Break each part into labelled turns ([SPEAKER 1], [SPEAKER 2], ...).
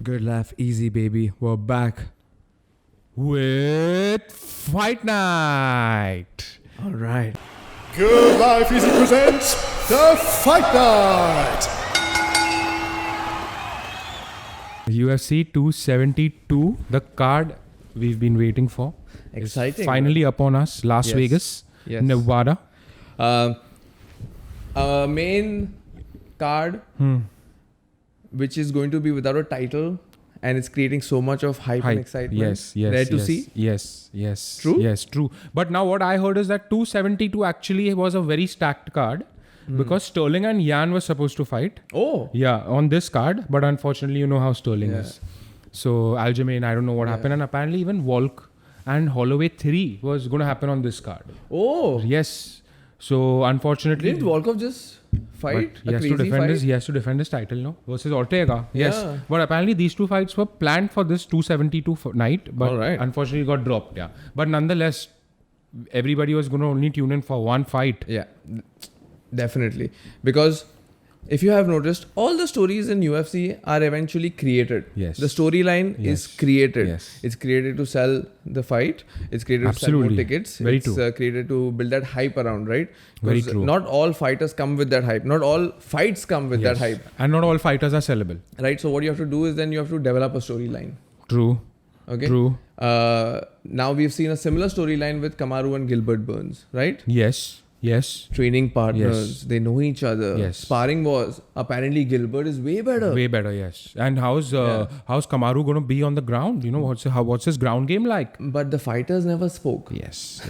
[SPEAKER 1] Good Life Easy, baby. We're back with Fight Night. All right.
[SPEAKER 2] Goodlifeeasy presents the Fight Night.
[SPEAKER 1] UFC 272, the card we've been waiting for.
[SPEAKER 3] Exciting.
[SPEAKER 1] Is finally upon us. Las Vegas, Nevada.
[SPEAKER 3] Main card, which is going to be without a title, and it's creating so much of hype and excitement.
[SPEAKER 1] Yes.
[SPEAKER 3] Rare to see.
[SPEAKER 1] Yes.
[SPEAKER 3] True?
[SPEAKER 1] Yes, true. But now what I heard is that 272 actually was a very stacked card because Sterling and Yan were supposed to fight.
[SPEAKER 3] Oh.
[SPEAKER 1] Yeah, on this card. But unfortunately, you know how Sterling is. So Aljamain, I don't know what happened. And apparently even Volk and Holloway 3 was going to happen on this card.
[SPEAKER 3] Oh.
[SPEAKER 1] Yes. So unfortunately...
[SPEAKER 3] Didn't Volkov just fight?
[SPEAKER 1] He has to defend his title, no? Versus Ortega. Yes.
[SPEAKER 3] Yeah.
[SPEAKER 1] But apparently these two fights were planned for this 272 night. But unfortunately got dropped. Yeah. But nonetheless, everybody was going to only tune in for one fight.
[SPEAKER 3] Yeah. Definitely. Because if you have noticed, all the stories in UFC are eventually created.
[SPEAKER 1] Yes.
[SPEAKER 3] The storyline is created.
[SPEAKER 1] Yes.
[SPEAKER 3] It's created to sell the fight. It's created to sell more tickets.
[SPEAKER 1] Very
[SPEAKER 3] true. It's created to build that hype around, right?
[SPEAKER 1] Very true.
[SPEAKER 3] Not all fighters come with that hype. Not all fights come with that hype.
[SPEAKER 1] And not all fighters are sellable.
[SPEAKER 3] Right. So what you have to do is then you have to develop a storyline.
[SPEAKER 1] True.
[SPEAKER 3] Okay.
[SPEAKER 1] True.
[SPEAKER 3] Now we've seen a similar storyline with Kamaru and Gilbert Burns, right?
[SPEAKER 1] Yes.
[SPEAKER 3] Training partners, they know each other.
[SPEAKER 1] Yes.
[SPEAKER 3] Sparring was apparently Gilbert is way better.
[SPEAKER 1] Way better, yes. And how's Kamaru going to be on the ground? You know, what's his ground game like?
[SPEAKER 3] But the fighters never spoke.
[SPEAKER 1] Yes.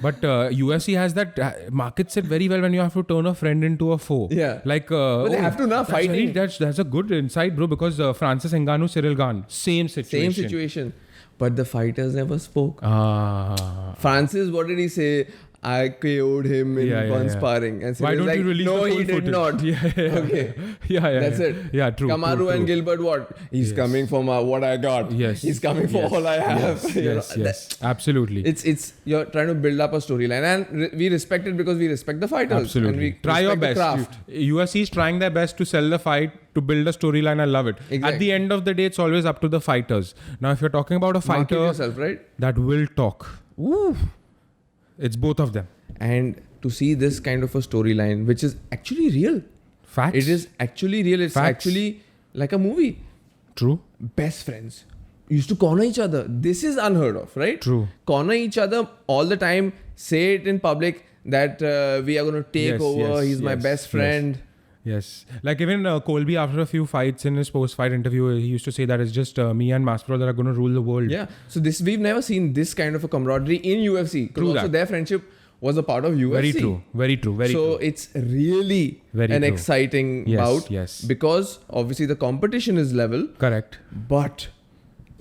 [SPEAKER 1] But UFC has that markets it very well when you have to turn a friend into a foe.
[SPEAKER 3] Yeah.
[SPEAKER 1] Like,
[SPEAKER 3] but they have to now fighting.
[SPEAKER 1] That's a good insight, bro. Because Francis Ngannou, Cyril Gane, same situation.
[SPEAKER 3] But the fighters never spoke. Francis, what did he say? I KO'd him in one sparring. And
[SPEAKER 1] why don't you release the full
[SPEAKER 3] he did
[SPEAKER 1] footage?
[SPEAKER 3] not.
[SPEAKER 1] Okay. Yeah.
[SPEAKER 3] That's it.
[SPEAKER 1] Yeah, true.
[SPEAKER 3] Kamaru and Gilbert, what? He's coming for what I got.
[SPEAKER 1] Yes.
[SPEAKER 3] He's coming for all I have.
[SPEAKER 1] Yes. Absolutely.
[SPEAKER 3] It's you're trying to build up a storyline, and we respect it because we respect the fighters.
[SPEAKER 1] Absolutely.
[SPEAKER 3] And we
[SPEAKER 1] try your best. UFC is trying their best to sell the fight, to build a storyline. I love it.
[SPEAKER 3] Exactly.
[SPEAKER 1] At the end of the day, it's always up to the fighters. Now, if you're talking about a fighter
[SPEAKER 3] yourself, right?
[SPEAKER 1] that will talk,
[SPEAKER 3] Ooh.
[SPEAKER 1] It's both of them.
[SPEAKER 3] And to see this kind of a storyline, which is actually real.
[SPEAKER 1] Facts.
[SPEAKER 3] It is actually real. It's actually like a movie.
[SPEAKER 1] True.
[SPEAKER 3] Best friends used to corner each other. This is unheard of, right?
[SPEAKER 1] True.
[SPEAKER 3] Corner each other all the time. Say it in public that we are going to take over. He's my best friend.
[SPEAKER 1] Yes. Like even Colby, after a few fights in his post-fight interview, he used to say that it's just me and Masvidal that are going to rule the world.
[SPEAKER 3] Yeah. So we've never seen this kind of a camaraderie in UFC. True. Also, their friendship was a part of UFC.
[SPEAKER 1] Very true.
[SPEAKER 3] So it's really an exciting bout.
[SPEAKER 1] Yes.
[SPEAKER 3] Because obviously the competition is level.
[SPEAKER 1] Correct.
[SPEAKER 3] But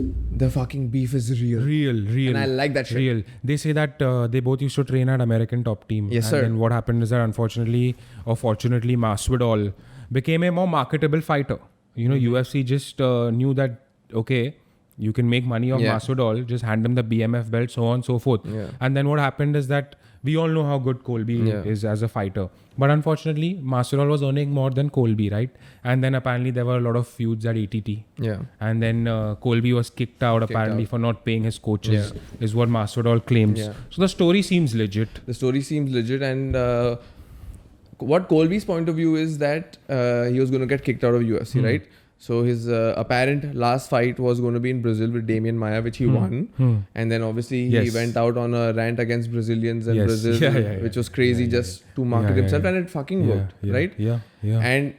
[SPEAKER 3] the fucking beef is real.
[SPEAKER 1] Real.
[SPEAKER 3] And I like that shit.
[SPEAKER 1] Real. They say that they both used to train at American Top Team.
[SPEAKER 3] Yes, sir.
[SPEAKER 1] And then what happened is that unfortunately or fortunately, Masvidal became a more marketable fighter. You know, UFC just knew that, okay, you can make money off Masvidal, just hand him the BMF belt, so on and so forth.
[SPEAKER 3] Yeah.
[SPEAKER 1] And then what happened is that we all know how good Colby is as a fighter. But unfortunately, Masvidal was earning more than Colby, right? And then apparently there were a lot of feuds at ATT.
[SPEAKER 3] Yeah.
[SPEAKER 1] And then Colby was kicked out for not paying his coaches, is what Masvidal claims.
[SPEAKER 3] Yeah.
[SPEAKER 1] So the story seems legit.
[SPEAKER 3] And what Colby's point of view is that he was going to get kicked out of UFC, right? So his apparent last fight was going to be in Brazil with Damian Maia, which he won. And then obviously he went out on a rant against Brazilians and Brazil, which was crazy just to market himself. And it fucking worked, right?
[SPEAKER 1] Yeah.
[SPEAKER 3] And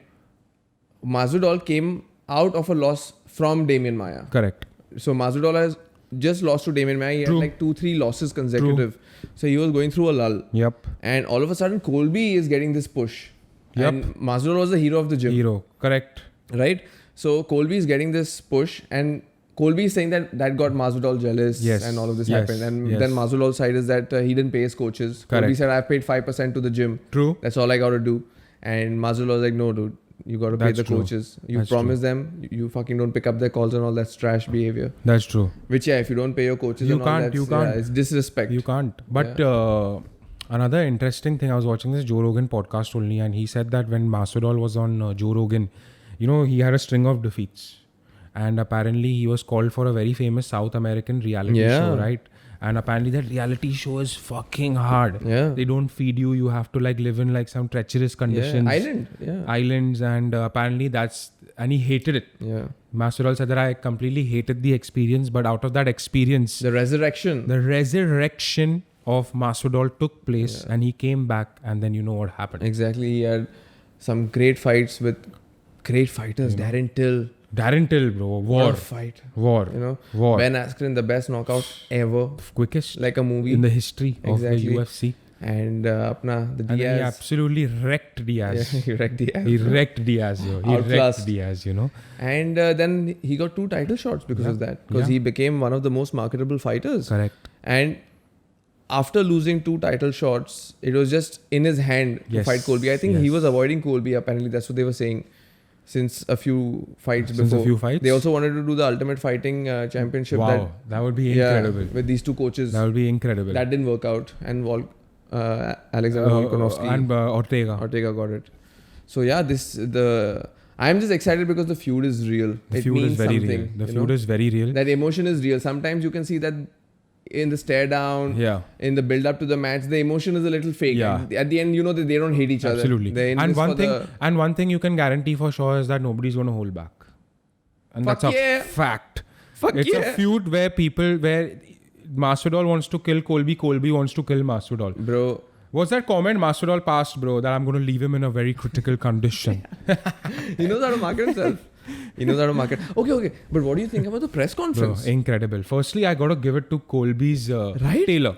[SPEAKER 3] Masvidal came out of a loss from Damian Maia.
[SPEAKER 1] Correct.
[SPEAKER 3] So Masvidal has just lost to Damian Maia. He had like 2-3 losses consecutive. So he was going through a lull.
[SPEAKER 1] Yep.
[SPEAKER 3] And all of a sudden Colby is getting this push.
[SPEAKER 1] Yep.
[SPEAKER 3] And Masvidal was the hero of the gym.
[SPEAKER 1] Correct.
[SPEAKER 3] Right? So Colby is getting this push, and Colby is saying that got Masvidal jealous and all of this happened. And then Masvidal's side is that he didn't pay his coaches.
[SPEAKER 1] Correct.
[SPEAKER 3] Colby said, I've paid 5% to the gym.
[SPEAKER 1] True.
[SPEAKER 3] That's all I got to do. And Masvidal was like, no, dude, you got to pay the coaches. You promise them, you fucking don't pick up their calls and all that trash behavior.
[SPEAKER 1] That's true.
[SPEAKER 3] Which, if you don't pay your coaches you can't. It's disrespect.
[SPEAKER 1] You can't. But another interesting thing, I was watching this Joe Rogan podcast only, and he said that when Masvidal was on Joe Rogan, you know, he had a string of defeats. and apparently he was called for a very famous South American reality show, right? And apparently that reality show is fucking hard.
[SPEAKER 3] Yeah.
[SPEAKER 1] They don't feed you. You have to like live in like some treacherous conditions. Islands, and apparently and he hated it.
[SPEAKER 3] Yeah.
[SPEAKER 1] Masvidal said that I completely hated the experience, but out of that experience,
[SPEAKER 3] The resurrection
[SPEAKER 1] of Masvidal took place, and he came back, and then you know what happened.
[SPEAKER 3] Exactly. He had some great fights with great fighters. Darren Till,
[SPEAKER 1] bro.
[SPEAKER 3] What a fight.
[SPEAKER 1] War.
[SPEAKER 3] You know,
[SPEAKER 1] War.
[SPEAKER 3] Ben Askren, the best knockout ever.
[SPEAKER 1] Quickest.
[SPEAKER 3] Like a movie.
[SPEAKER 1] In the history of the UFC.
[SPEAKER 3] And the Diaz.
[SPEAKER 1] And then he absolutely wrecked Diaz.
[SPEAKER 3] Yeah, he wrecked Diaz.
[SPEAKER 1] He wrecked Diaz, yo. He wrecked Diaz, you know.
[SPEAKER 3] And then he got 2 title shots because of that. Because he became one of the most marketable fighters.
[SPEAKER 1] Correct.
[SPEAKER 3] And after losing 2 title shots, it was just in his hand to fight Colby. I think he was avoiding Colby, apparently. That's what they were saying. Since a few fights before. They also wanted to do the Ultimate Fighting Championship.
[SPEAKER 1] Wow, that would be incredible.
[SPEAKER 3] With these 2 coaches.
[SPEAKER 1] That would be incredible.
[SPEAKER 3] That didn't work out. And Alexander Volkanovski
[SPEAKER 1] and
[SPEAKER 3] Ortega got it. So yeah, I'm just excited because the feud is real.
[SPEAKER 1] The feud is very real. The feud is very real.
[SPEAKER 3] That emotion is real. Sometimes you can see that in the stare down, in the build up to the match, the emotion is a little fake.
[SPEAKER 1] Yeah.
[SPEAKER 3] At the end, you know that they don't hate each other.
[SPEAKER 1] Absolutely. And one thing you can guarantee for sure is that nobody's going to hold back. And that's a fact. It's a feud where Masvidal wants to kill Colby, Colby wants to kill Masvidal.
[SPEAKER 3] Bro.
[SPEAKER 1] What's that comment Masvidal passed, bro? That I'm going to leave him in a very critical condition.
[SPEAKER 3] He knows how to market himself. Okay. But what do you think about the press conference?
[SPEAKER 1] Bro, incredible. Firstly, I got to give it to Colby's tailor.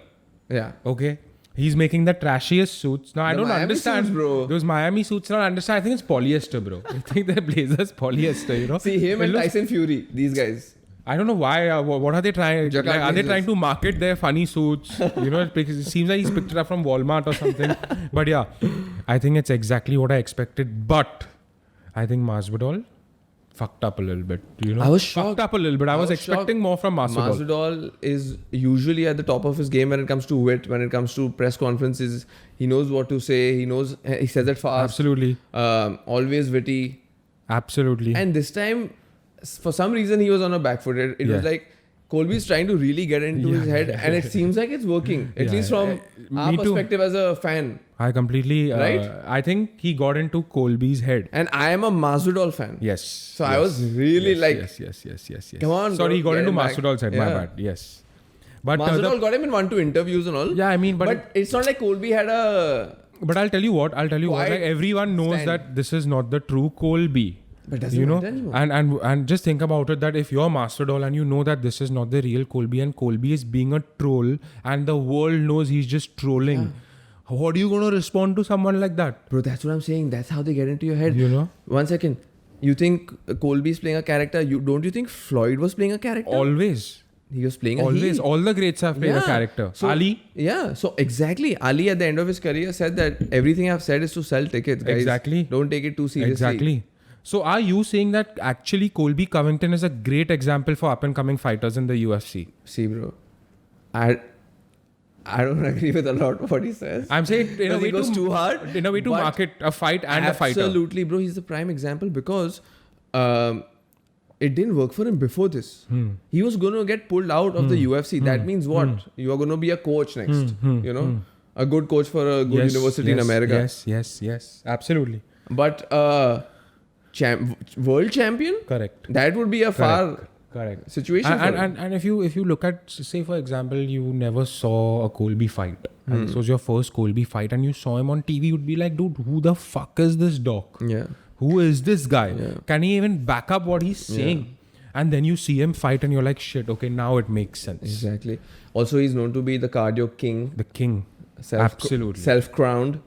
[SPEAKER 3] Yeah.
[SPEAKER 1] Okay. He's making the trashiest suits. Now, I don't understand.
[SPEAKER 3] Suits, bro.
[SPEAKER 1] Those Miami suits, I don't understand. I think it's polyester, bro. I think their blazer's polyester, you know.
[SPEAKER 3] See, him and Tyson Fury, these guys.
[SPEAKER 1] I don't know why. What are they trying? Like, are they trying to market their funny suits? You know, it seems like he's picked it up from Walmart or something. But yeah, I think it's exactly what I expected. But I think Masvidal fucked up a little bit. You know,
[SPEAKER 3] I was shocked.
[SPEAKER 1] Fucked up a little bit. I was expecting more from Masvidal.
[SPEAKER 3] Masvidal is usually at the top of his game when it comes to wit, when it comes to press conferences. He knows what to say. He says it fast.
[SPEAKER 1] Absolutely.
[SPEAKER 3] Always witty.
[SPEAKER 1] Absolutely.
[SPEAKER 3] And this time, for some reason, he was on a back foot. It was like Colby's trying to really get into his head, and it seems like it's working. At least from our perspective as a fan.
[SPEAKER 1] I completely...
[SPEAKER 3] right?
[SPEAKER 1] I think he got into Colby's head.
[SPEAKER 3] And I am a Masvidal fan.
[SPEAKER 1] Yes.
[SPEAKER 3] So I was really
[SPEAKER 1] Yes.
[SPEAKER 3] Come on,
[SPEAKER 1] sorry, he got into
[SPEAKER 3] back.
[SPEAKER 1] Masvidal's head. My bad. Yes. But
[SPEAKER 3] Masvidal got him in 1-2 interviews and all.
[SPEAKER 1] Yeah, I mean...
[SPEAKER 3] But it's not like Colby had a...
[SPEAKER 1] But I'll tell you what. Like, everyone knows that this is not the true Colby.
[SPEAKER 3] But doesn't matter anymore.
[SPEAKER 1] And just think about it, that if you're Masvidal and you know that this is not the real Colby and Colby is being a troll and the world knows he's just trolling, what are you going to respond to someone like that?
[SPEAKER 3] Bro, that's what I'm saying. That's how they get into your head.
[SPEAKER 1] You know?
[SPEAKER 3] 1 second. You think Colby's playing a character? Don't you think Floyd was playing a character?
[SPEAKER 1] Always.
[SPEAKER 3] He was playing a
[SPEAKER 1] Always.
[SPEAKER 3] heel.
[SPEAKER 1] All the greats have played a character.
[SPEAKER 3] So,
[SPEAKER 1] Ali?
[SPEAKER 3] Yeah. So exactly. Ali at the end of his career said that everything I've said is to sell tickets, guys.
[SPEAKER 1] Exactly.
[SPEAKER 3] Don't take it too seriously.
[SPEAKER 1] Exactly. So are you saying that actually Colby Covington is a great example for up and coming fighters in the UFC?
[SPEAKER 3] See, bro. I don't agree with a lot of what he says.
[SPEAKER 1] I'm saying in a way
[SPEAKER 3] goes too hard.
[SPEAKER 1] In a way to market a fight and a fighter.
[SPEAKER 3] Absolutely, bro. He's the prime example because it didn't work for him before this. He was going to get pulled out of the UFC. That means what? You are going to be a coach next. You know? A good coach for a good university in America.
[SPEAKER 1] Yes. Absolutely.
[SPEAKER 3] But world champion?
[SPEAKER 1] Correct.
[SPEAKER 3] That would be a far situation.
[SPEAKER 1] And if you look at, say for example, you never saw a Colby fight, and this was your first Colby fight, and you saw him on TV, you'd be like, dude, who the fuck is this doc?
[SPEAKER 3] Yeah.
[SPEAKER 1] Who is this guy? Yeah. Can he even back up what he's saying? Yeah. And then you see him fight, and you're like, shit, okay, now it makes sense.
[SPEAKER 3] Exactly. Also, he's known to be the cardio king.
[SPEAKER 1] The king. Absolutely.
[SPEAKER 3] Self-crowned.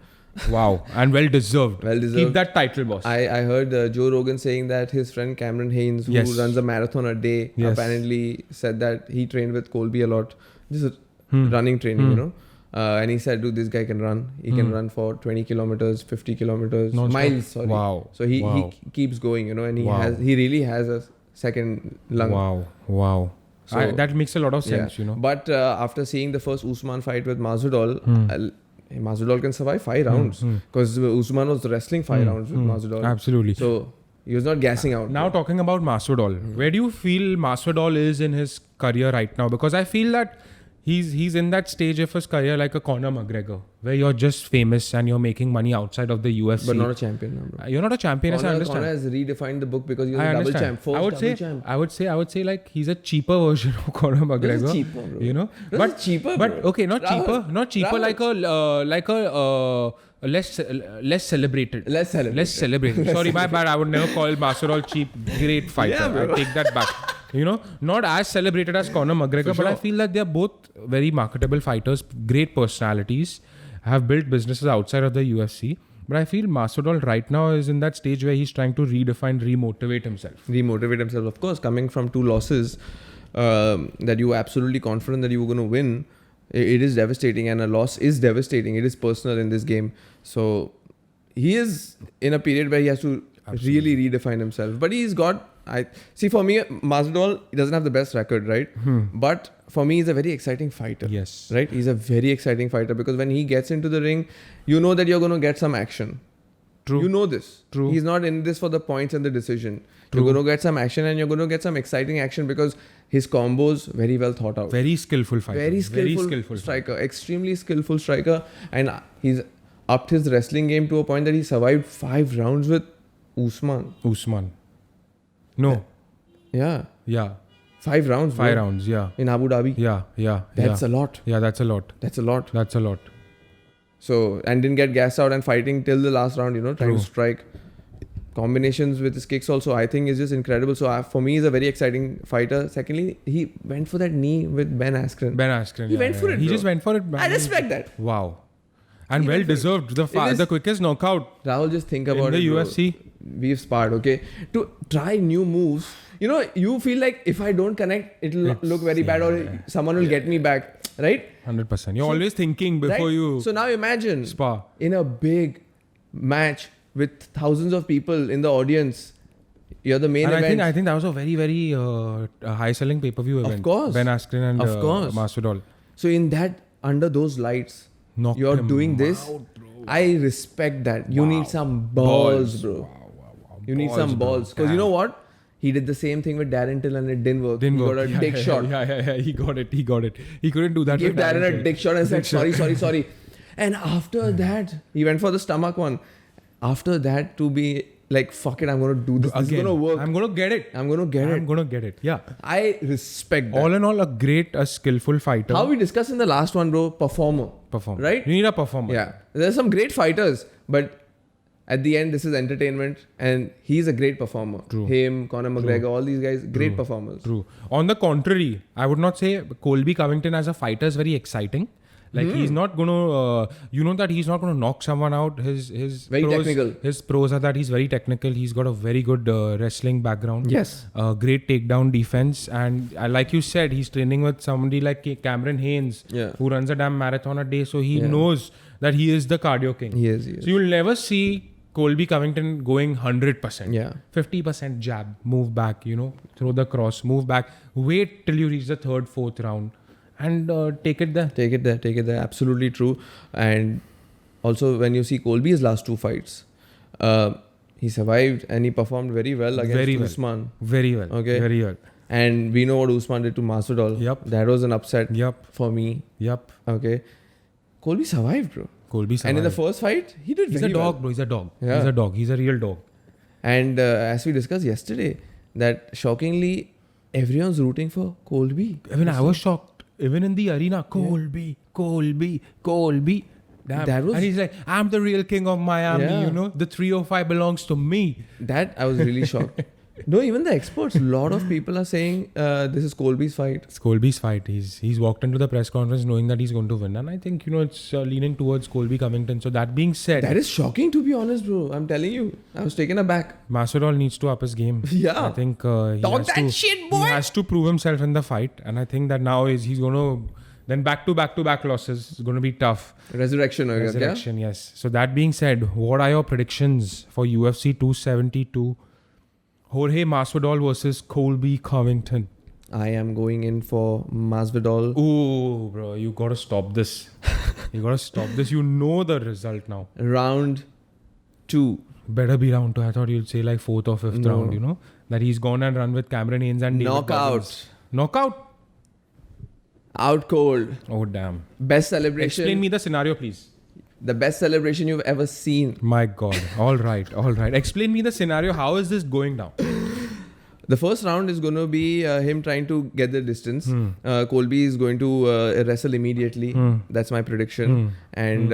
[SPEAKER 1] Wow. And well deserved. Keep that title, boss.
[SPEAKER 3] I heard Joe Rogan saying that his friend Cameron Haynes, who runs a marathon a day, apparently said that he trained with Colby a lot. Just running training, you know. And he said, dude, this guy can run. He can run for 20 kilometers, 50 kilometers, miles, sorry.
[SPEAKER 1] Wow.
[SPEAKER 3] So he keeps going, you know, and he really has a second lung.
[SPEAKER 1] Wow. So, that makes a lot of sense, you know.
[SPEAKER 3] But after seeing the first Usman fight with Masvidal, Masvidal can survive 5 rounds because Usman was wrestling 5 rounds with Masvidal.
[SPEAKER 1] Absolutely.
[SPEAKER 3] So He was not gassing out.
[SPEAKER 1] Now talking about Masvidal, where do you feel Masvidal is in his career right now? Because I feel that he's in that stage of his career like a Conor McGregor, where you're just famous and you're making money outside of the UFC.
[SPEAKER 3] But not a champion. No, bro.
[SPEAKER 1] You're not a champion, I understand.
[SPEAKER 3] Conor has redefined the book because he was
[SPEAKER 1] I
[SPEAKER 3] a double
[SPEAKER 1] understand.
[SPEAKER 3] champ. First champ.
[SPEAKER 1] I would say like he's a cheaper version of Conor McGregor.
[SPEAKER 3] This is cheaper, bro.
[SPEAKER 1] You know,
[SPEAKER 3] This is cheaper,
[SPEAKER 1] but
[SPEAKER 3] bro.
[SPEAKER 1] okay, not
[SPEAKER 3] Rahul.
[SPEAKER 1] cheaper, like a less celebrated.
[SPEAKER 3] Less celebrated.
[SPEAKER 1] Sorry, my bad. I would never call Masvidal cheap. Great fighter.
[SPEAKER 3] Yeah, bro.
[SPEAKER 1] I take that back. You know, not as celebrated as Conor McGregor, but I feel that they're both very marketable fighters, great personalities, have built businesses outside of the UFC. But I feel Masvidal right now is in that stage where he's trying to remotivate himself.
[SPEAKER 3] Of course, coming from 2 losses that you were absolutely confident that you were going to win, it is devastating, and a loss is devastating. It is personal in this game. So he is in a period where he has to really redefine himself. But he's got... for me, Masvidal, he doesn't have the best record, right? But for me, he's a very exciting fighter.
[SPEAKER 1] Yes.
[SPEAKER 3] Right? He's a very exciting fighter because when he gets into the ring, you know that you're going to get some action.
[SPEAKER 1] True.
[SPEAKER 3] You know this.
[SPEAKER 1] True.
[SPEAKER 3] He's not in this for the points and the decision.
[SPEAKER 1] True.
[SPEAKER 3] You're going to get some action, and you're going to get some exciting action because his combos very well thought out.
[SPEAKER 1] Very skillful fighter.
[SPEAKER 3] Very skillful striker. Extremely skillful striker. And he's upped his wrestling game to a point that he survived 5 rounds with Usman.
[SPEAKER 1] No.
[SPEAKER 3] Yeah.
[SPEAKER 1] Yeah.
[SPEAKER 3] 5 rounds.
[SPEAKER 1] 5 rounds. Yeah.
[SPEAKER 3] In Abu Dhabi.
[SPEAKER 1] Yeah.
[SPEAKER 3] That's a lot.
[SPEAKER 1] Yeah, that's a lot.
[SPEAKER 3] So, and didn't get gassed out and fighting till the last round, trying
[SPEAKER 1] True.
[SPEAKER 3] to strike. Combinations with his kicks also, I think, is just incredible. So, for me, he's a very exciting fighter. Secondly, he went for that knee with Ben Askren. He went for it,
[SPEAKER 1] He
[SPEAKER 3] bro.
[SPEAKER 1] just went for it, man.
[SPEAKER 3] I respect that.
[SPEAKER 1] Wow. And
[SPEAKER 3] He
[SPEAKER 1] well
[SPEAKER 3] went for it.
[SPEAKER 1] deserved.
[SPEAKER 3] It is-
[SPEAKER 1] The quickest knockout
[SPEAKER 3] Rahul, just think
[SPEAKER 1] in
[SPEAKER 3] about
[SPEAKER 1] the
[SPEAKER 3] it, bro.
[SPEAKER 1] UFC.
[SPEAKER 3] We've sparred, okay? To try new moves, you feel like if I don't connect, it'll look very bad, or someone will get me back, right?
[SPEAKER 1] 100%. You're always thinking before
[SPEAKER 3] Right?
[SPEAKER 1] you
[SPEAKER 3] So now imagine
[SPEAKER 1] spar.
[SPEAKER 3] in a big match with thousands of people in the audience, you're the main
[SPEAKER 1] And
[SPEAKER 3] event.
[SPEAKER 1] I think that was a very, very high-selling pay-per-view event.
[SPEAKER 3] course.
[SPEAKER 1] Ben Askren and
[SPEAKER 3] Of course.
[SPEAKER 1] Masvidal.
[SPEAKER 3] So in that, under those lights,
[SPEAKER 1] Knocked
[SPEAKER 3] you're
[SPEAKER 1] him
[SPEAKER 3] doing this.
[SPEAKER 1] out, bro.
[SPEAKER 3] I respect that. You need some balls, bro.
[SPEAKER 1] Wow.
[SPEAKER 3] You need some balls. Because you know what? He did the same thing with Darren Till and it didn't work. He got a dick shot.
[SPEAKER 1] Yeah. He got it. He couldn't do that.
[SPEAKER 3] Give
[SPEAKER 1] with
[SPEAKER 3] Darren a
[SPEAKER 1] Till.
[SPEAKER 3] dick shot and said, sorry. And after that, he went for the stomach one. After that, to be like, fuck it, I'm going to do this. This is
[SPEAKER 1] Again,
[SPEAKER 3] going to work.
[SPEAKER 1] I'm going to get it.
[SPEAKER 3] I'm going to get it.
[SPEAKER 1] Yeah.
[SPEAKER 3] I respect that.
[SPEAKER 1] All in all, a skillful fighter.
[SPEAKER 3] How we discussed in the last one, bro, performer. Right?
[SPEAKER 1] You need a performer.
[SPEAKER 3] Yeah. There's some great fighters, but at the end, this is entertainment, and he's a great performer.
[SPEAKER 1] True.
[SPEAKER 3] Him, Conor McGregor, all these guys, great performers.
[SPEAKER 1] True. On the contrary, I would not say Colby Covington as a fighter is very exciting. Like he's not going to, that he's not going to knock someone out. His
[SPEAKER 3] Very technical.
[SPEAKER 1] His pros are that he's very technical. He's got a very good wrestling background.
[SPEAKER 3] Yes.
[SPEAKER 1] Great takedown defense. And like you said, he's training with somebody like Cameron Haynes, who runs a damn marathon a day. So he knows that he is the cardio king.
[SPEAKER 3] He is.
[SPEAKER 1] So you'll never see Colby Covington going 100%.
[SPEAKER 3] Yeah.
[SPEAKER 1] 50% jab, move back, throw the cross, move back. Wait till you reach the 3rd, 4th round. And take it there.
[SPEAKER 3] Take it there. Absolutely true. And also, when you see Colby's last 2 fights, he survived and he performed very well against Usman.
[SPEAKER 1] Very well.
[SPEAKER 3] Okay.
[SPEAKER 1] Very well.
[SPEAKER 3] And we know what Usman did to Masvidal.
[SPEAKER 1] Yep.
[SPEAKER 3] That was an upset for me.
[SPEAKER 1] Yep.
[SPEAKER 3] Okay. Colby survived, bro.
[SPEAKER 1] Colby survived.
[SPEAKER 3] And in the first fight, he did
[SPEAKER 1] He's
[SPEAKER 3] very
[SPEAKER 1] a dog,
[SPEAKER 3] well.
[SPEAKER 1] bro. He's a dog.
[SPEAKER 3] Yeah.
[SPEAKER 1] He's a dog. He's a real dog.
[SPEAKER 3] And as we discussed yesterday, that shockingly, everyone's rooting for Colby.
[SPEAKER 1] Even I was shocked. Even in the arena, Colby. Damn.
[SPEAKER 3] That was-
[SPEAKER 1] and he's like, I'm the real king of Miami, The 305 belongs to me.
[SPEAKER 3] That I was really shocked. No, even the experts, a lot of people are saying this is Colby's fight.
[SPEAKER 1] It's Colby's fight. He's walked into the press conference knowing that he's going to win. And I think, it's leaning towards Colby Covington. So that being said,
[SPEAKER 3] That is shocking, to be honest, bro. I'm telling you. I was taken aback.
[SPEAKER 1] Masvidal needs to up his game.
[SPEAKER 3] Yeah.
[SPEAKER 1] I think
[SPEAKER 3] Talk that shit, boy.
[SPEAKER 1] He has to prove himself in the fight. And I think that now he's going to... Then back-to-back losses is going to be tough.
[SPEAKER 3] Resurrection.
[SPEAKER 1] Yes. So that being said, what are your predictions for UFC 272? Jorge Masvidal versus Colby Covington.
[SPEAKER 3] I am going in for Masvidal.
[SPEAKER 1] Ooh, bro, you got to stop this. You know the result now.
[SPEAKER 3] Round 2.
[SPEAKER 1] Better be round 2. I thought you'd say like 4th or 5th round, you know. That he's gone and run with Cameron Haynes and David Goggins. Knockout.
[SPEAKER 3] Out cold.
[SPEAKER 1] Oh, damn.
[SPEAKER 3] Best celebration.
[SPEAKER 1] Explain me the scenario, please.
[SPEAKER 3] The best celebration you've ever seen.
[SPEAKER 1] My God. All right. Explain me the scenario. How is this going down?
[SPEAKER 3] The first round is going to be him trying to get the distance. Colby is going to wrestle immediately. That's my prediction. And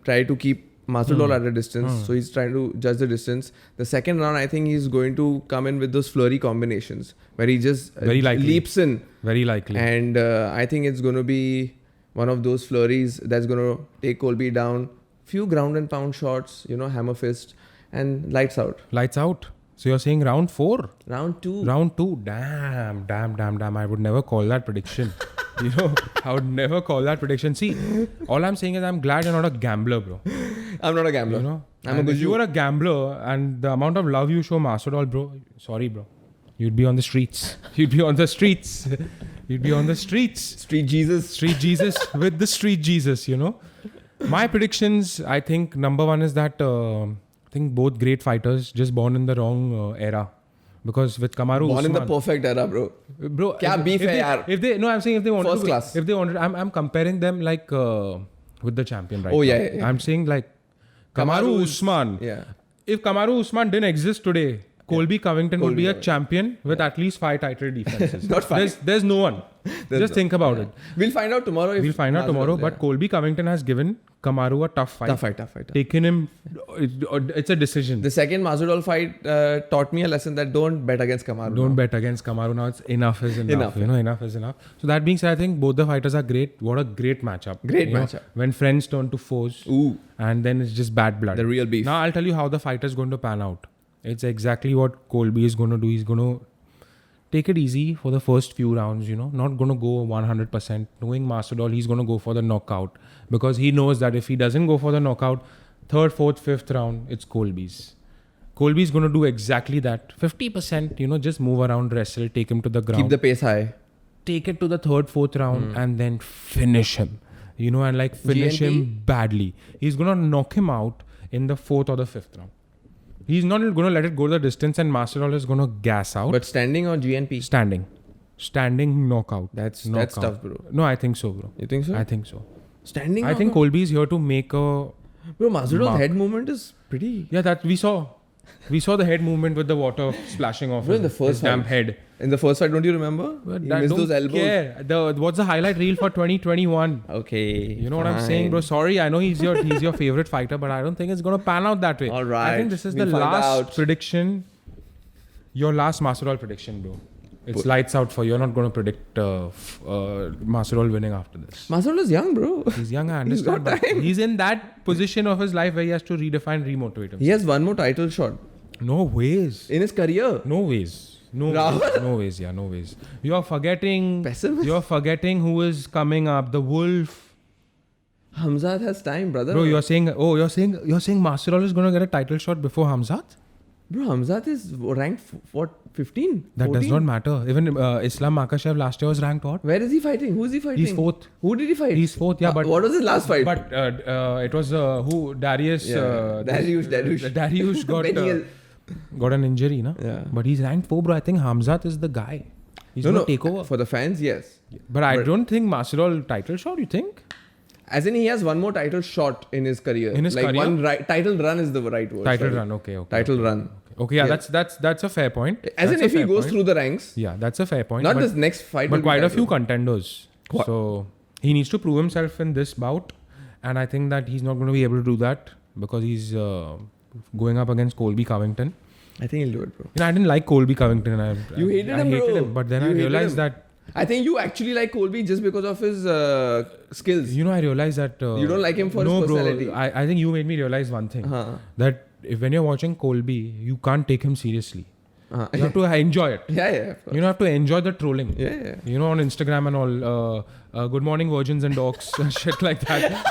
[SPEAKER 3] try to keep Masvidal at a distance. So he's trying to judge the distance. The second round, I think he's going to come in with those flurry combinations where he just leaps in.
[SPEAKER 1] Very likely.
[SPEAKER 3] And I think it's going to be one of those flurries that's going to take Colby down. Few ground and pound shots, you know, hammer fist, and lights out.
[SPEAKER 1] Lights out. So you're saying round 4?
[SPEAKER 3] Round 2.
[SPEAKER 1] Round 2. Damn. I would never call that prediction. You know, I would never call that prediction. See, all I'm saying is I'm glad you're not a gambler, bro.
[SPEAKER 3] I'm not a gambler.
[SPEAKER 1] You know?
[SPEAKER 3] If
[SPEAKER 1] you were a gambler and the amount of love you show Masvidal, bro, sorry, bro. You'd be on the streets. Street Jesus with the street Jesus, you know. My predictions, I think number 1 is that I think both great fighters, just born in the wrong era. Because with Kamaru
[SPEAKER 3] born
[SPEAKER 1] Usman,
[SPEAKER 3] in the perfect era, bro. Kya beef hai yaar?
[SPEAKER 1] I'm saying if they want
[SPEAKER 3] First
[SPEAKER 1] to,
[SPEAKER 3] class.
[SPEAKER 1] If they wanted, I'm comparing them like with the champion right
[SPEAKER 3] now.
[SPEAKER 1] Yeah. I'm saying like Kamaru Usman.
[SPEAKER 3] Yeah.
[SPEAKER 1] If Kamaru Usman didn't exist today, Colby Covington would be a champion with at least 5 title defenses.
[SPEAKER 3] Not 5.
[SPEAKER 1] There's no one. Just think about it.
[SPEAKER 3] We'll find out tomorrow.
[SPEAKER 1] But Colby Covington has given Kamaru a tough fight.
[SPEAKER 3] Tough fight.
[SPEAKER 1] Taken him. It's a decision.
[SPEAKER 3] The second Masvidal fight taught me a lesson that don't bet against Kamaru.
[SPEAKER 1] Don't bet against Kamaru now. It's enough is enough. You know, enough is enough. So that being said, I think both the fighters are great. What a great matchup. When friends turn to foes.
[SPEAKER 3] Ooh.
[SPEAKER 1] And then it's just bad blood.
[SPEAKER 3] The real beef.
[SPEAKER 1] Now I'll tell you how the fight is going to pan out. It's exactly what Colby is going to do. He's going to take it easy for the first few rounds, you know. Not going to go 100%. Knowing Masvidal, he's going to go for the knockout. Because he knows that if he doesn't go for the knockout, 3rd, 4th, 5th round, it's Colby's. Colby's going to do exactly that. 50%, you know, just move around, wrestle, take him to the ground.
[SPEAKER 3] Keep the pace high.
[SPEAKER 1] Take it to the 3rd, 4th round and then finish him. You know, and like finish him badly. He's going to knock him out in the 4th or the 5th round. He's not going to let it go the distance and Masvidal is going to gas out.
[SPEAKER 3] But standing or GNP?
[SPEAKER 1] Standing knockout.
[SPEAKER 3] That's tough, bro.
[SPEAKER 1] No, I think so, bro.
[SPEAKER 3] You think so?
[SPEAKER 1] I think so.
[SPEAKER 3] Standing
[SPEAKER 1] I think Colby is here to make a...
[SPEAKER 3] Bro, Masvidal's head movement is pretty...
[SPEAKER 1] Yeah, that we saw. We saw the head movement with the water splashing off his damn head.
[SPEAKER 3] In the first fight, don't you remember? He missed those elbows.
[SPEAKER 1] Care. What's the highlight reel for 2021?
[SPEAKER 3] Okay.
[SPEAKER 1] You know what I'm saying, bro? Sorry, I know he's your favorite fighter, but I don't think it's going to pan out that way.
[SPEAKER 3] All right.
[SPEAKER 1] I think this is the last prediction. Your last Masvidal prediction, bro. It's lights out for you. You're not going to predict Masvidal winning after this.
[SPEAKER 3] Masvidal is young, bro.
[SPEAKER 1] He's young, I understand. But he's in that position of his life where he has to redefine, remotivate himself.
[SPEAKER 3] He has one more title shot.
[SPEAKER 1] No ways.
[SPEAKER 3] In his career?
[SPEAKER 1] No ways. No ways. You're forgetting.
[SPEAKER 3] Pessimist?
[SPEAKER 1] You're forgetting who is coming up. The Wolf.
[SPEAKER 3] Hamzat has time, brother.
[SPEAKER 1] Bro, you're saying Masvidal is going to get a title shot before Hamzat?
[SPEAKER 3] Bro, Hamzat is ranked 15?
[SPEAKER 1] That 14? Does not matter. Even Islam Makhachev last year was ranked what?
[SPEAKER 3] Where is he fighting? Who is he fighting?
[SPEAKER 1] He's 4th.
[SPEAKER 3] Who did he fight?
[SPEAKER 1] He's 4th, yeah. But
[SPEAKER 3] what was his last fight?
[SPEAKER 1] But it was who? Darius. Darius got an injury, na?
[SPEAKER 3] Yeah.
[SPEAKER 1] But he's ranked 4, bro. I think Hamzat is the guy. He's going to take over.
[SPEAKER 3] For the fans, yes.
[SPEAKER 1] But I don't think Masvidal title shot, you think?
[SPEAKER 3] As in, he has one more title shot in his career. One title run is the right word.
[SPEAKER 1] Title run, okay.
[SPEAKER 3] Title run.
[SPEAKER 1] Okay, yeah, that's a fair point.
[SPEAKER 3] As in, if he goes through the ranks.
[SPEAKER 1] Yeah, that's a fair point.
[SPEAKER 3] Not this next fight.
[SPEAKER 1] But quite a few contenders. So he needs to prove himself in this bout. And I think that he's not going to be able to do that because he's going up against Colby Covington.
[SPEAKER 3] I think he'll do it, bro.
[SPEAKER 1] You know, I didn't like Colby Covington.
[SPEAKER 3] You hated him, bro.
[SPEAKER 1] But then I realized that...
[SPEAKER 3] I think you actually like Colby just because of his skills.
[SPEAKER 1] You know, I realized that...
[SPEAKER 3] you don't like him for his personality.
[SPEAKER 1] Bro, I think you made me realize one thing. That when you're watching Colby, you can't take him seriously. You have to enjoy it.
[SPEAKER 3] Yeah.
[SPEAKER 1] You have to enjoy the trolling.
[SPEAKER 3] Yeah.
[SPEAKER 1] You know, on Instagram and all, good morning virgins and dogs and shit like that.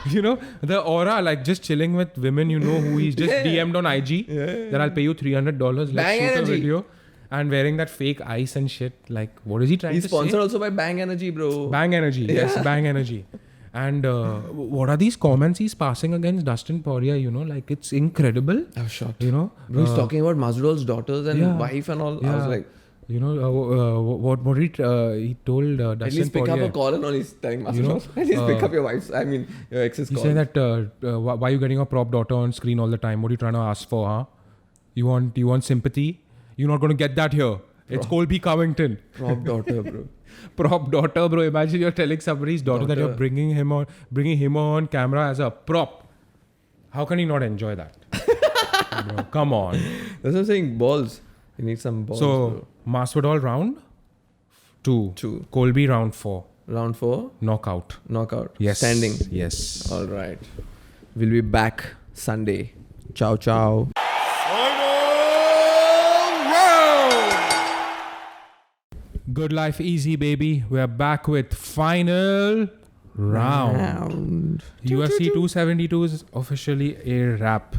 [SPEAKER 1] You know, the aura, like just chilling with women, you know, who he's just DM'd on IG. That I'll pay you $300. Let's shoot a video. And wearing that fake ice and shit. Like, what is he trying to say?
[SPEAKER 3] He's sponsored also by Bang Energy, bro.
[SPEAKER 1] Bang Energy. Yes, Bang Energy. And what are these comments he's passing against Dustin Poirier? You know, like it's incredible.
[SPEAKER 3] I was shocked.
[SPEAKER 1] You know,
[SPEAKER 3] Bro, he's talking about Masvidal's daughters and wife and all. I was like,
[SPEAKER 1] you know, what he told Dustin
[SPEAKER 3] at least pick
[SPEAKER 1] Poirier.
[SPEAKER 3] up a call and all he's telling Masvidal.
[SPEAKER 1] You know,
[SPEAKER 3] at least pick up your wife's, your ex's
[SPEAKER 1] He
[SPEAKER 3] call.
[SPEAKER 1] said that why are you getting a prop daughter on screen all the time? What are you trying to ask for, huh? You want sympathy? You're not going to get that here. It's Colby Covington.
[SPEAKER 3] Prop daughter, bro.
[SPEAKER 1] Prop daughter, bro. Imagine you're telling somebody's daughter that you're bringing him on camera as a prop. How can he not enjoy that? Bro, come on.
[SPEAKER 3] That's what I'm saying. Balls. You need some balls.
[SPEAKER 1] So Masvidal round 2. Colby round 4.
[SPEAKER 3] Round 4.
[SPEAKER 1] Knockout.
[SPEAKER 3] Yes. Standing.
[SPEAKER 1] Yes.
[SPEAKER 3] All right. We'll be back Sunday. Ciao, ciao.
[SPEAKER 1] Good life easy, baby. We're back with final round. UFC 272 is officially a wrap.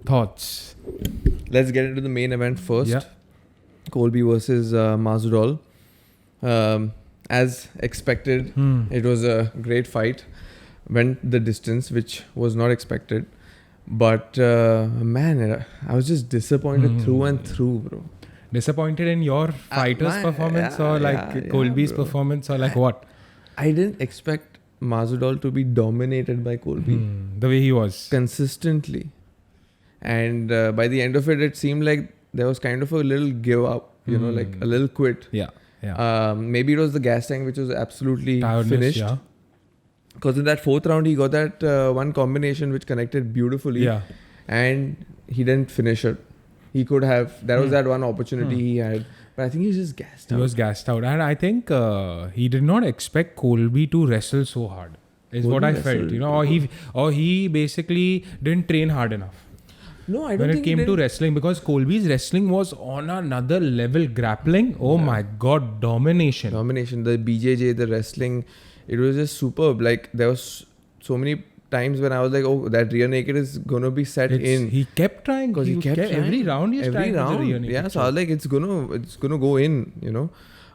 [SPEAKER 1] Thoughts?
[SPEAKER 3] Let's get into the main event first.
[SPEAKER 1] Yeah.
[SPEAKER 3] Colby versus Masvidal. As expected, it was a great fight. Went the distance, which was not expected. But man, I was just disappointed through and through, bro.
[SPEAKER 1] Disappointed in your fighter's performance or Colby's performance or what?
[SPEAKER 3] I didn't expect Masvidal to be dominated by Colby.
[SPEAKER 1] The way he was.
[SPEAKER 3] Consistently. And by the end of it, it seemed like there was kind of a little give up, you know, like a little quit.
[SPEAKER 1] Yeah.
[SPEAKER 3] Maybe it was the gas tank, which was absolutely
[SPEAKER 1] Tiredness,
[SPEAKER 3] finished.
[SPEAKER 1] yeah.
[SPEAKER 3] Because in that 4th round, he got that one combination which connected beautifully.
[SPEAKER 1] Yeah.
[SPEAKER 3] And he didn't finish it. He could have. There was that one opportunity he had. But I think he's just gassed out.
[SPEAKER 1] He was gassed out. And I think he did not expect Colby to wrestle so hard. Is
[SPEAKER 3] Colby
[SPEAKER 1] what I
[SPEAKER 3] wrestled.
[SPEAKER 1] felt. You know, or he basically didn't train hard enough.
[SPEAKER 3] No, I don't
[SPEAKER 1] when
[SPEAKER 3] think
[SPEAKER 1] it came to wrestling, because Colby's wrestling was on another level. Grappling, oh my god, domination.
[SPEAKER 3] The BJJ, the wrestling, it was just superb. Like there was so many times when I was like, oh, that rear naked is gonna be set in.
[SPEAKER 1] He kept trying because he kept every round. He's trying
[SPEAKER 3] round,
[SPEAKER 1] the rear naked.
[SPEAKER 3] yeah. So I was like, it's gonna go in, you know.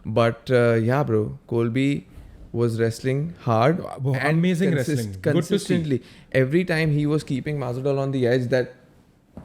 [SPEAKER 3] But yeah, bro, Colby was wrestling hard, and
[SPEAKER 1] amazing wrestling,
[SPEAKER 3] consistently.
[SPEAKER 1] Good to see.
[SPEAKER 3] Every time he was keeping Masvidal on the edge.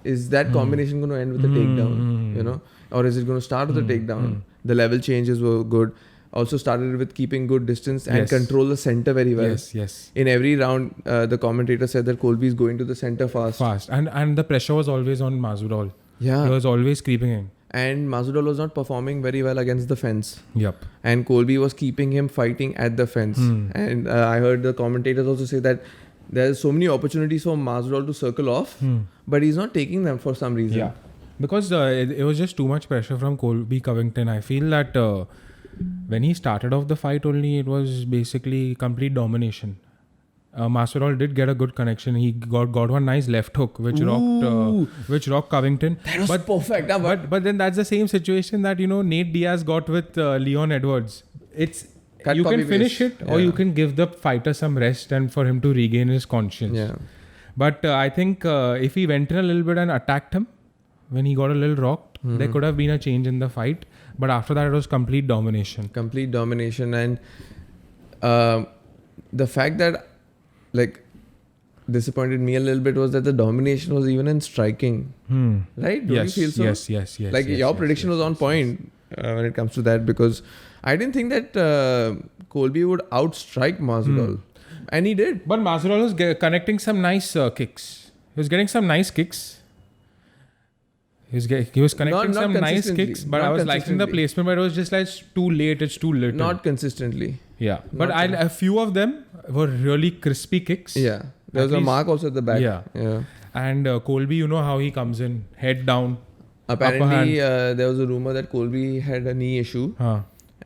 [SPEAKER 3] Is that combination going to end with a takedown, you know? Or is it going to start with a takedown? The level changes were good. Also started with keeping good distance and control the center very well.
[SPEAKER 1] Yes.
[SPEAKER 3] In every round, the commentator said that Colby is going to the center fast.
[SPEAKER 1] And the pressure was always on Masvidal.
[SPEAKER 3] Yeah.
[SPEAKER 1] He was always creeping in.
[SPEAKER 3] And Masvidal was not performing very well against the fence.
[SPEAKER 1] Yep.
[SPEAKER 3] And Colby was keeping him fighting at the fence. And I heard the commentators also say that there's so many opportunities for Masvidal to circle off, but he's not taking them for some reason.
[SPEAKER 1] Yeah. Because it was just too much pressure from Colby Covington. I feel that when he started off the fight only, it was basically complete domination. Masvidal did get a good connection. He got one nice left hook, which rocked Covington.
[SPEAKER 3] That was perfect.
[SPEAKER 1] But then that's the same situation that, you know, Nate Diaz got with Leon Edwards. You can finish it or you can give the fighter some rest and for him to regain his conscience.
[SPEAKER 3] Yeah.
[SPEAKER 1] But I think if he went in a little bit and attacked him when he got a little rocked, there could have been a change in the fight. But after that, it was complete domination.
[SPEAKER 3] And the fact that disappointed me a little bit was that the domination was even in striking. Right? Do you feel so?
[SPEAKER 1] Yes.
[SPEAKER 3] Your prediction was on point when it comes to that, because I didn't think that Colby would outstrike Masvidal. And he did.
[SPEAKER 1] But Masvidal was connecting some nice kicks. He was getting some nice kicks. He was connecting some nice kicks, but I was liking the placement, but it was just like it's too late, it's too little.
[SPEAKER 3] Not consistently.
[SPEAKER 1] Yeah. But a few of them were really crispy kicks.
[SPEAKER 3] Yeah. There was a mark also at the back.
[SPEAKER 1] Yeah. And Colby, you know how he comes in, head down.
[SPEAKER 3] Apparently, there was a rumor that Colby had a knee issue.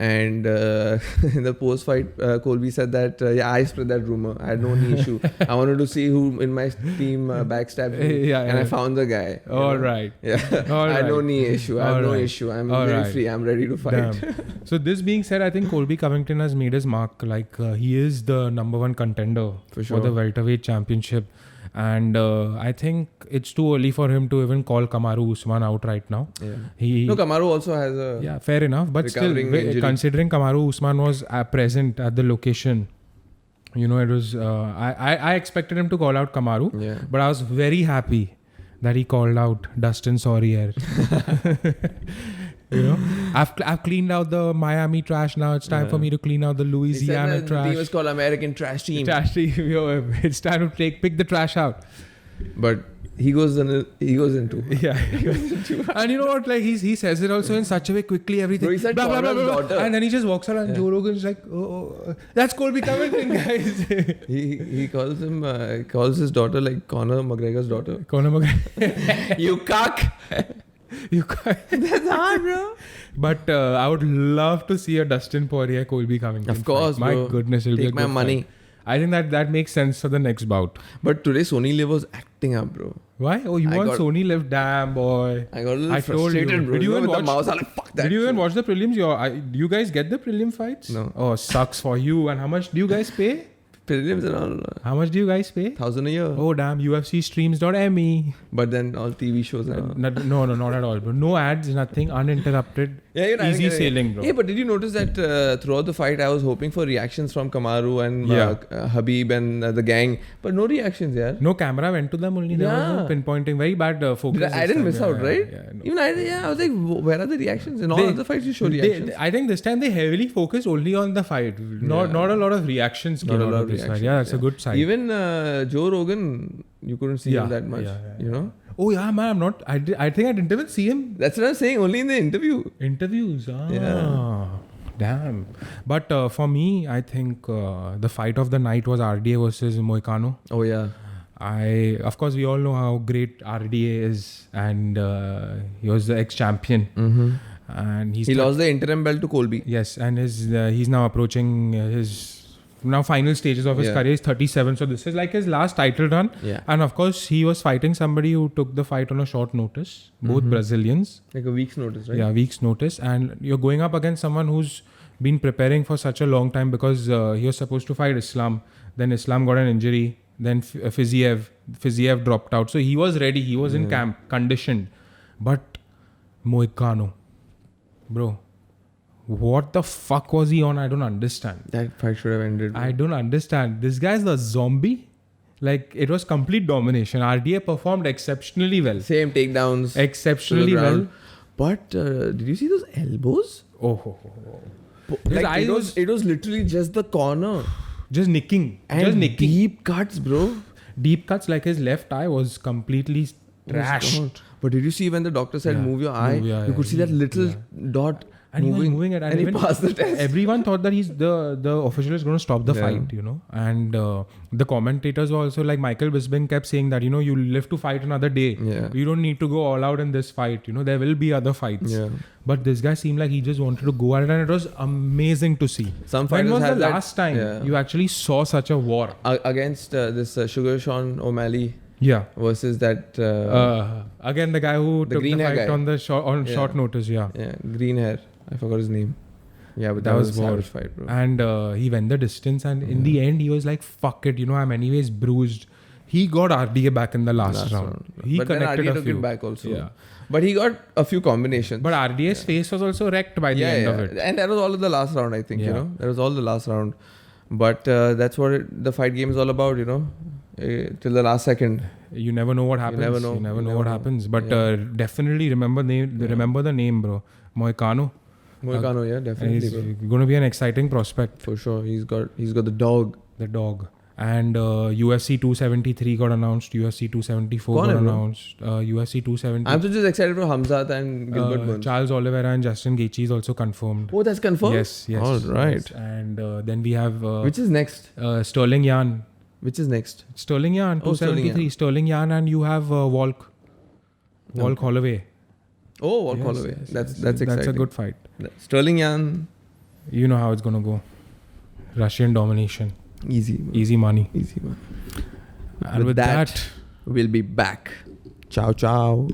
[SPEAKER 3] And in the post-fight, Colby said that, I spread that rumor. I had no knee issue. I wanted to see who in my team backstabbed me. I found the guy.
[SPEAKER 1] All right.
[SPEAKER 3] Yeah. I had no knee issue. I have no issue. I'm very free. I'm ready to fight.
[SPEAKER 1] So this being said, I think Colby Covington has made his mark. He is the number one contender for the welterweight championship. And I think it's too early for him to even call Kamaru Usman out right now.
[SPEAKER 3] Yeah. Kamaru also has a...
[SPEAKER 1] Yeah, fair enough. But still,
[SPEAKER 3] injury.
[SPEAKER 1] Considering Kamaru Usman was present at the location You know, it was. I expected him to call out Kamaru,
[SPEAKER 3] Yeah.
[SPEAKER 1] but I was very happy that he called out Dustin Poirier. You know, I've cleaned out the Miami trash. Now it's time for me to clean out the Louisiana
[SPEAKER 3] The
[SPEAKER 1] trash.
[SPEAKER 3] team is called American Trash Team.
[SPEAKER 1] Trash team. Yo, it's time to pick the trash out.
[SPEAKER 3] But he goes into.
[SPEAKER 1] Yeah. And you know what? Like he says it also in such a way quickly. Everything.
[SPEAKER 3] Bro, he said
[SPEAKER 1] blah, blah, blah,
[SPEAKER 3] Connor's
[SPEAKER 1] blah, blah.
[SPEAKER 3] daughter.
[SPEAKER 1] And then he just walks around and Joe Rogan's like, oh, that's Colby Covington, guys.
[SPEAKER 3] He calls his daughter like Conor McGregor's daughter.
[SPEAKER 1] Conor McGregor.
[SPEAKER 3] You cuck.
[SPEAKER 1] You can't.
[SPEAKER 3] That's hard, bro.
[SPEAKER 1] But I would love to see a Dustin Poirier Colby Covington.
[SPEAKER 3] Of course,
[SPEAKER 1] fight. My
[SPEAKER 3] bro.
[SPEAKER 1] goodness, it'll be a
[SPEAKER 3] Take my
[SPEAKER 1] good
[SPEAKER 3] money.
[SPEAKER 1] fight. I think that makes sense for the next bout.
[SPEAKER 3] But today Sony Liv was acting up, bro.
[SPEAKER 1] Why? Oh, you want Sony Liv? Damn, boy.
[SPEAKER 3] I got a little
[SPEAKER 1] I told you.
[SPEAKER 3] frustrated, bro.
[SPEAKER 1] Did you even
[SPEAKER 3] with
[SPEAKER 1] watch?
[SPEAKER 3] the mouse? I was like, fuck that.
[SPEAKER 1] Did you even
[SPEAKER 3] shit.
[SPEAKER 1] watch the prelims? Do you guys get the prelim fights?
[SPEAKER 3] No.
[SPEAKER 1] Oh, sucks for you. And how much do you guys pay?
[SPEAKER 3] Prelims around
[SPEAKER 1] How much do you guys pay?
[SPEAKER 3] 1,000 a year.
[SPEAKER 1] Oh, damn. UFCstreams.me.
[SPEAKER 3] But then all TV shows are.
[SPEAKER 1] No, not at all, bro. No ads, nothing, uninterrupted.
[SPEAKER 3] Yeah, you're right.
[SPEAKER 1] Easy sailing, bro.
[SPEAKER 3] Hey, but did you notice that throughout the fight, I was hoping for reactions from Kamaru and Habib and the gang, but no reactions, yeah.
[SPEAKER 1] No camera went to them only. There was no pinpointing. Very bad focus.
[SPEAKER 3] I didn't miss out, right?
[SPEAKER 1] Yeah, no.
[SPEAKER 3] Even I was like, where are the reactions? In all other fights, you show reactions.
[SPEAKER 1] I think this time they heavily focused only on the fight. Not a lot of reactions came out of this fight. Yeah, that's a good sign.
[SPEAKER 3] Even Joe Rogan, you couldn't see him that much, you know?
[SPEAKER 1] Oh yeah, man, I think I didn't even see him.
[SPEAKER 3] That's what I'm saying, only in the interview.
[SPEAKER 1] Interviews, damn. But for me, I think the fight of the night was RDA versus Moicano.
[SPEAKER 3] Oh yeah.
[SPEAKER 1] Of course, we all know how great RDA is, and he was the ex-champion.
[SPEAKER 3] Mm-hmm.
[SPEAKER 1] And
[SPEAKER 3] he lost the interim belt to Colby.
[SPEAKER 1] Yes, and he's now approaching his final stages of his career. He's 37, so this is like his last title run.
[SPEAKER 3] Yeah.
[SPEAKER 1] And of course, he was fighting somebody who took the fight on a short notice. Both Brazilians.
[SPEAKER 3] Like a week's notice, right?
[SPEAKER 1] Yeah, week's notice. And you're going up against someone who's been preparing for such a long time because he was supposed to fight Islam. Then Islam got an injury. Then Fiziev dropped out. So he was ready. He was in camp, conditioned. But Moicano, bro, what the fuck was he on? I don't understand.
[SPEAKER 3] That fight should have ended.
[SPEAKER 1] I don't understand. This guy's the zombie. Like, it was complete domination. RDA performed exceptionally well.
[SPEAKER 3] Same takedowns.
[SPEAKER 1] Exceptionally well.
[SPEAKER 3] But did you see those elbows?
[SPEAKER 1] Oh.
[SPEAKER 3] Like, it was literally just the corner.
[SPEAKER 1] Just nicking.
[SPEAKER 3] And
[SPEAKER 1] just nicking.
[SPEAKER 3] Deep cuts, bro.
[SPEAKER 1] Deep cuts, like his left eye was completely trashed.
[SPEAKER 3] But did you see when the doctor said move your eye? You could see that little dot
[SPEAKER 1] and
[SPEAKER 3] moving.
[SPEAKER 1] He was moving it.
[SPEAKER 3] And he passed the test.
[SPEAKER 1] Everyone thought that the official is going to stop the fight, you know. And the commentators were also like, Michael Bisping kept saying that, you know, you live to fight another day.
[SPEAKER 3] Yeah.
[SPEAKER 1] You don't need to go all out in this fight. You know, there will be other fights.
[SPEAKER 3] Yeah.
[SPEAKER 1] But this guy seemed like he just wanted to go at it, and it was amazing to see.
[SPEAKER 3] When
[SPEAKER 1] was the last time you actually saw such a war?
[SPEAKER 3] Against this Sugar Sean O'Malley.
[SPEAKER 1] Yeah.
[SPEAKER 3] Versus that...
[SPEAKER 1] again, the guy who took the fight
[SPEAKER 3] guy.
[SPEAKER 1] on the short notice, Yeah,
[SPEAKER 3] green hair. I forgot his name. Yeah, but that was a savage fight, bro.
[SPEAKER 1] And he went the distance, and in the end, he was like, fuck it, you know, I'm anyways bruised. He got RDA back in the last round. He connected
[SPEAKER 3] then RDA
[SPEAKER 1] a
[SPEAKER 3] took
[SPEAKER 1] few.
[SPEAKER 3] it back also.
[SPEAKER 1] Yeah.
[SPEAKER 3] But he got a few combinations.
[SPEAKER 1] But RDA's face was also wrecked by the end of it.
[SPEAKER 3] And that was all of the last round, I think, you know. That was all the last round. But that's what the fight game is all about, you know. Till the last second.
[SPEAKER 1] You never know what happens. You never know what happens. But definitely remember the name, bro. Moicano,
[SPEAKER 3] yeah, definitely.
[SPEAKER 1] He's going to be an exciting prospect.
[SPEAKER 3] For sure. He's got the dog.
[SPEAKER 1] The dog. And UFC 273 got announced. UFC 274 got announced. UFC 270.
[SPEAKER 3] I'm just excited for Hamzat and Gilbert Burns.
[SPEAKER 1] Charles Oliveira and Justin Gaethje is also confirmed.
[SPEAKER 3] Oh, that's confirmed?
[SPEAKER 1] Yes.
[SPEAKER 3] All right.
[SPEAKER 1] Yes. And then we have...
[SPEAKER 3] which is next?
[SPEAKER 1] Sterling Yan.
[SPEAKER 3] Which is next?
[SPEAKER 1] Sterling Yan, 273. Sterling Yan, and you have Volk Holloway.
[SPEAKER 3] Oh, Volk Holloway. That's exciting.
[SPEAKER 1] That's a good fight.
[SPEAKER 3] Sterling Yan.
[SPEAKER 1] You know how it's going to go. Russian domination.
[SPEAKER 3] Easy, man.
[SPEAKER 1] Easy money.
[SPEAKER 3] Easy, man.
[SPEAKER 1] And with that,
[SPEAKER 3] we'll be back. Ciao, ciao.